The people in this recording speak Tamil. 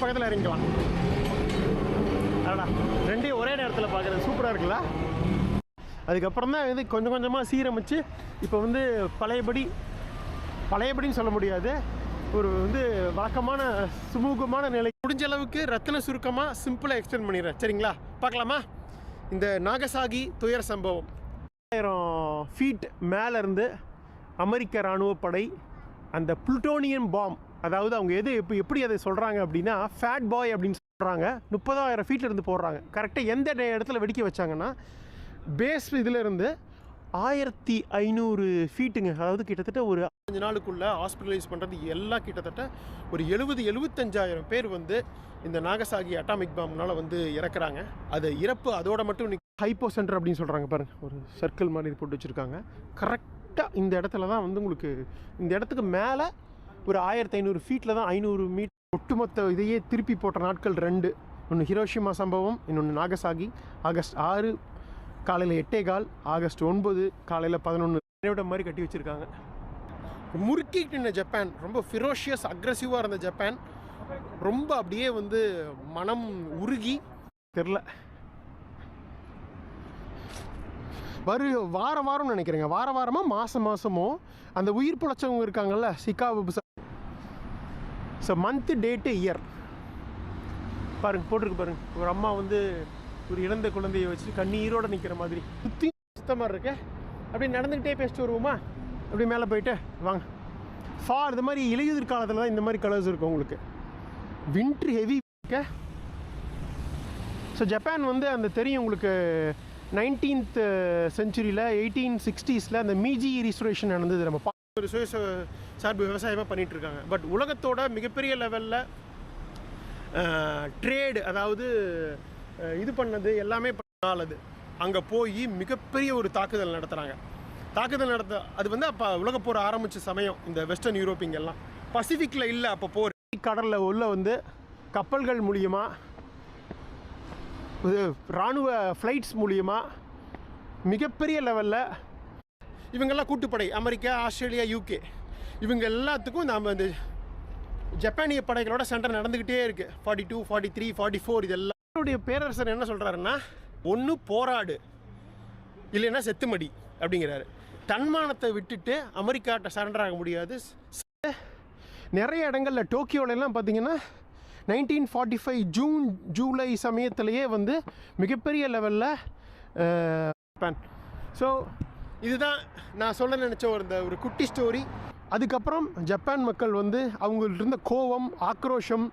பக்கத்தில் இறங்கிக்கலாம். அடடா, ரெண்டையும் ஒரே நேரத்தில் பார்க்குறது சூப்பராக இருக்குல்ல. அதுக்கப்புறம் தான் இது கொஞ்சம் கொஞ்சமாக சீரமைச்சு இப்போ வந்து பழையபடின்னு சொல்ல முடியாது, ஒரு வந்து வழக்கமான சுமூகமான நிலை. முடிஞ்ச அளவுக்கு ரத்தின சுருக்கமாக சிம்பிளாக எக்ஸ்டெண்ட் பண்ணிடுறேன். சரிங்களா, பார்க்கலாமா? இந்த நாகசாகி துயர சம்பவம் 1000 ஃபீட் மேலேருந்து அமெரிக்க இராணுவப்படை அந்த புளுட்டோனியம் பாம், அதாவது அவங்க எப்படி அதை சொல்கிறாங்க அப்படின்னா ஃபேட் பாய் அப்படின்னு சொல்கிறாங்க, 30,000 ஃபீட்லேருந்து போடுறாங்க. கரெக்டாக எந்த இடத்துல வெடிக்க வச்சாங்கன்னா பேஸ் இதிலேருந்து 1500 ஃபீட்டுங்க. அதாவது கிட்டத்தட்ட ஒரு 5 நாளுக்குள்ளே ஹாஸ்பிட்டலைஸ் பண்ணுறது எல்லாம் கிட்டத்தட்ட ஒரு 70-75,000 பேர் வந்து இந்த நாகசாகி அட்டாமிக் பாம்னால் வந்து இறக்குறாங்க. அது இறப்பு அதோட மட்டும் ஹைப்போ சென்டர் அப்படின்னு சொல்கிறாங்க. பாருங்கள், ஒரு சர்க்கிள் மாதிரி போட்டு வச்சுருக்காங்க. கரெக்டாக இந்த இடத்துல தான் வந்து உங்களுக்கு இந்த இடத்துக்கு மேலே ஒரு 1500 ஃபீட்டில் தான் 500 மீட்டர் ஒட்டுமொத்த இதையே திருப்பி போட்ட நாட்கள் 2. ஒன்று ஹிரோஷிமா சம்பவம், இன்னொன்று நாகசாகி. ஆகஸ்ட் 6 காலையில் 8:15, ஆகஸ்ட் 9 காலையில் 11 மாதிரி கட்டி வச்சுருக்காங்க. முறுக்கிட்டு இருந்த ஜப்பான், ரொம்ப ஃபிரோஷியஸ் அக்ரெசிவாக இருந்த ஜப்பான் ரொம்ப அப்படியே வந்து மனம் உருகி தெரில வாரம்னு நினைக்கிறேங்க. வாரமாக மாதமோ அந்த உயிர் பிழைச்சவங்க இருக்காங்கல்ல, சிகாவு மந்த்து டேட்டு இயர் பாருங்கள் போட்டிருக்கு பாருங்கள். ஒரு அம்மா வந்து ஒரு இழந்த குழந்தையை வச்சு கண்ணீரோடு நிற்கிற மாதிரி சுற்றி சுத்தமாக இருக்கு. அப்படி நடந்துக்கிட்டே பேசிட்டு வருவோமா? அப்படி மேலே போயிட்டு வாங்க. இது மாதிரி இலையுதிர் காலத்தில் தான் இந்த மாதிரி கலர்ஸ் இருக்கும் உங்களுக்கு. வின்ட்ரு ஹெவி இருக்க. ஸோ ஜப்பான் வந்து அந்த தெரியும் உங்களுக்கு 19th செஞ்சுரியில் 1860s அந்த மீஜி ரிஸ்டோரேஷன் நடந்தது. நம்ம ஒரு சுய சார்பு விவசாயமாக பண்ணிகிட்ருக்காங்க. பட் உலகத்தோட மிகப்பெரிய லெவலில் ட்ரேடு, அதாவது இது பண்ணது எல்லாமே பண்ணாலது அங்கே போய் மிகப்பெரிய ஒரு தாக்குதல் நடத்துகிறாங்க. அது வந்து அப்போ உலக போர் ஆரம்பித்த சமயம். இந்த வெஸ்டர்ன் யூரோப்பிங்க எல்லாம் பசிபிக்கில் இல்லை அப்போ போர். கடலில் உள்ள வந்து கப்பல்கள் மூலியமாக, இராணுவ ஃப்ளைட்ஸ் மூலியமாக மிகப்பெரிய லெவலில் இவங்கெல்லாம் கூட்டுப்படை, அமெரிக்கா, ஆஸ்திரேலியா, UK, இவங்க எல்லாத்துக்கும் இந்த ஜப்பானிய படைகளோட சண்டை நடந்துக்கிட்டே இருக்குது. 42, 43, 44 இதெல்லாம். என்னுடைய பேரரசர் என்ன சொல்கிறாருன்னா, ஒன்று போராடு இல்லைன்னா செத்துமடி அப்படிங்கிறாரு. தன்மானத்தை விட்டுட்டு அமெரிக்காட்ட சரண்டர் ஆக முடியாது. நிறைய இடங்களில் டோக்கியோலெல்லாம் பார்த்தீங்கன்னா 1945 ஜூன் ஜூலை சமயத்திலேயே வந்து மிகப்பெரிய லெவலில் ஜப்பான். ஸோ இதுதான் நான் சொல்ல நினச்ச ஒரு குட்டி ஸ்டோரி. அதுக்கப்புறம் ஜப்பான் மக்கள் வந்து அவங்கள்ட்ட இருந்த கோபம், ஆக்ரோஷம்,